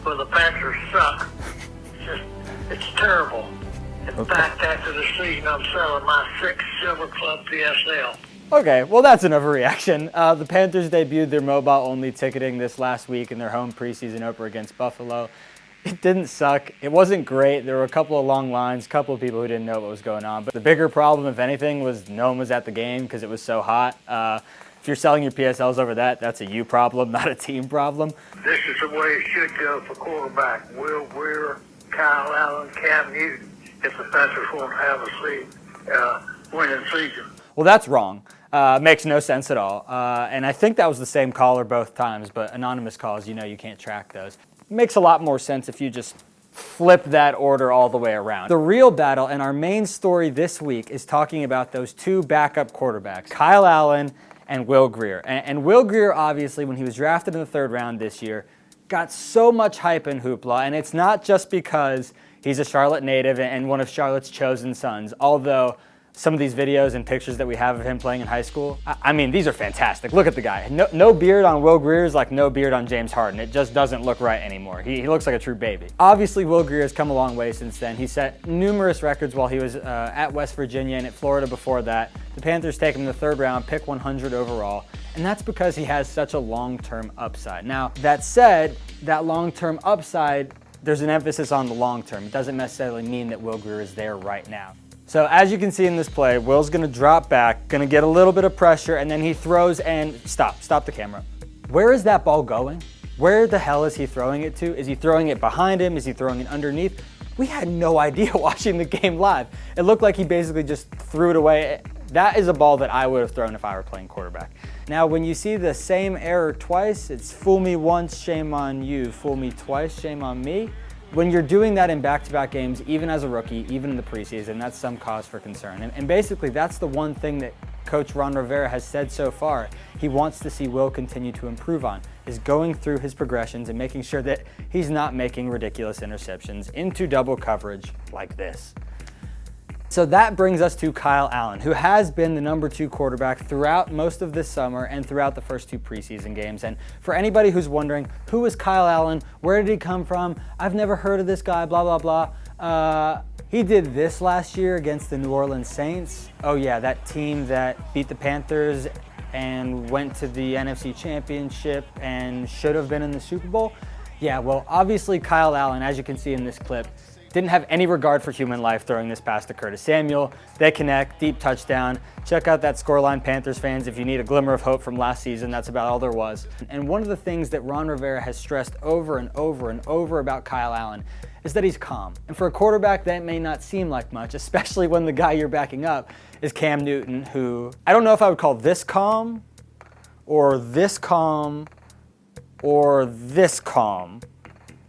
Well, the Panthers suck. It's terrible. In fact, after the season, I'm selling my 6th Silver Club PSL. Okay, well that's enough of a reaction. The Panthers debuted their mobile-only ticketing this last week in their home preseason opener against Buffalo. It didn't suck. It wasn't great. There were a couple of long lines, a couple of people who didn't know what was going on. But the bigger problem, if anything, was no one was at the game because it was so hot. If you're selling your PSLs over that, that's a you problem, not a team problem. This is the way it should go for quarterback. Will Greer, Kyle Allen, Cam Newton, if the Panthers want to have a winning season. Well, that's wrong. Makes no sense at all. And I think that was the same caller both times, but anonymous calls, you can't track those. Makes a lot more sense if you just flip that order all the way around. The real battle and our main story this week is talking about those two backup quarterbacks, Kyle Allen and Will Greer. And Will Greer, obviously, when he was drafted in the 3rd round this year, got so much hype and hoopla, and it's not just because he's a Charlotte native and one of Charlotte's chosen sons, although some of these videos and pictures that we have of him playing in high school, I mean, these are fantastic. Look at the guy. No beard on Will Greer is like no beard on James Harden. It just doesn't look right anymore. He looks like a true baby. Obviously, Will Greer has come a long way since then. He set numerous records while he was at West Virginia and at Florida before that. The Panthers take him in the 3rd round, pick 100 overall, and that's because he has such a long-term upside. Now, that said, that long-term upside, there's an emphasis on the long term. It doesn't necessarily mean that Will Greer is there right now. So as you can see in this play, Will's gonna drop back, gonna get a little bit of pressure, and then he throws and stop the camera. Where is that ball going? Where the hell is he throwing it to? Is he throwing it behind him? Is he throwing it underneath? We had no idea watching the game live. It looked like he basically just threw it away. That is a ball that I would have thrown if I were playing quarterback. Now, when you see the same error twice, it's fool me once, shame on you. Fool me twice, shame on me. When you're doing that in back-to-back games, even as a rookie, even in the preseason, that's some cause for concern. And basically, that's the one thing that Coach Ron Rivera has said so far he wants to see Will continue to improve on, is going through his progressions and making sure that he's not making ridiculous interceptions into double coverage like this. So that brings us to Kyle Allen, who has been the number 2 quarterback throughout most of this summer and throughout the first 2 preseason games. And for anybody who's wondering, who is Kyle Allen? Where did he come from? I've never heard of this guy, blah, blah, blah. He did this last year against the New Orleans Saints. Oh yeah, that team that beat the Panthers and went to the NFC Championship and should have been in the Super Bowl. Yeah, well, obviously Kyle Allen, as you can see in this clip, didn't have any regard for human life throwing this pass to Curtis Samuel. They connect, deep touchdown. Check out that scoreline, Panthers fans, if you need a glimmer of hope from last season. That's about all there was. And one of the things that Ron Rivera has stressed over and over and over about Kyle Allen is that he's calm. And for a quarterback, that may not seem like much, especially when the guy you're backing up is Cam Newton, who I don't know if I would call this calm or this calm or this calm.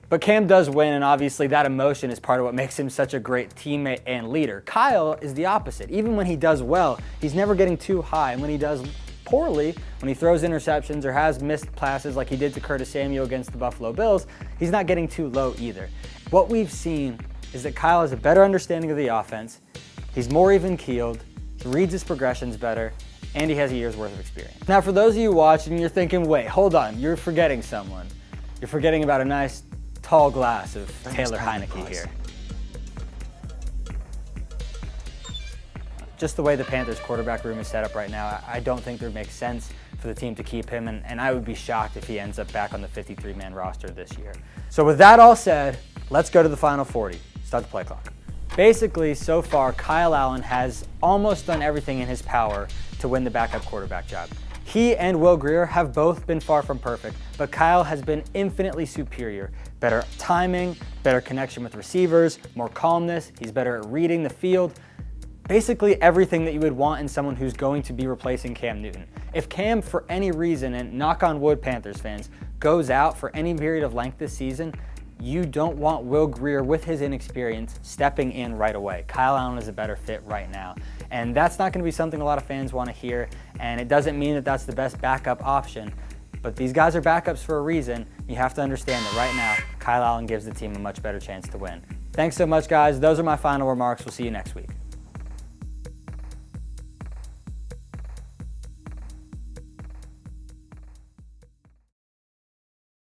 But Cam does win, and obviously that emotion is part of what makes him such a great teammate and leader. Kyle is the opposite. Even when he does well, he's never getting too high. And when he does poorly, when he throws interceptions or has missed passes like he did to Curtis Samuel against the Buffalo Bills, he's not getting too low either. What we've seen is that Kyle has a better understanding of the offense, he's more even-keeled, he reads his progressions better, and he has a year's worth of experience. Now for those of you watching, you're thinking, wait, hold on, you're forgetting someone. You're forgetting about a nice tall glass of Taylor Heineke here. Just the way the Panthers quarterback room is set up right now, I don't think it makes sense for the team to keep him, and I would be shocked if he ends up back on the 53-man roster this year. So with that all said, let's go to the final 40. Start the play clock. Basically, so far, Kyle Allen has almost done everything in his power to win the backup quarterback job. He and Will Greer have both been far from perfect, but Kyle has been infinitely superior. Better timing, better connection with receivers, more calmness, he's better at reading the field. Basically everything that you would want in someone who's going to be replacing Cam Newton. If Cam, for any reason, and knock on wood Panthers fans, goes out for any period of length this season, you don't want Will Greer with his inexperience stepping in right away. Kyle Allen is a better fit right now. And that's not going to be something a lot of fans want to hear, and it doesn't mean that that's the best backup option. But these guys are backups for a reason. You have to understand that right now, Kyle Allen gives the team a much better chance to win. Thanks so much, guys. Those are my final remarks. We'll see you next week.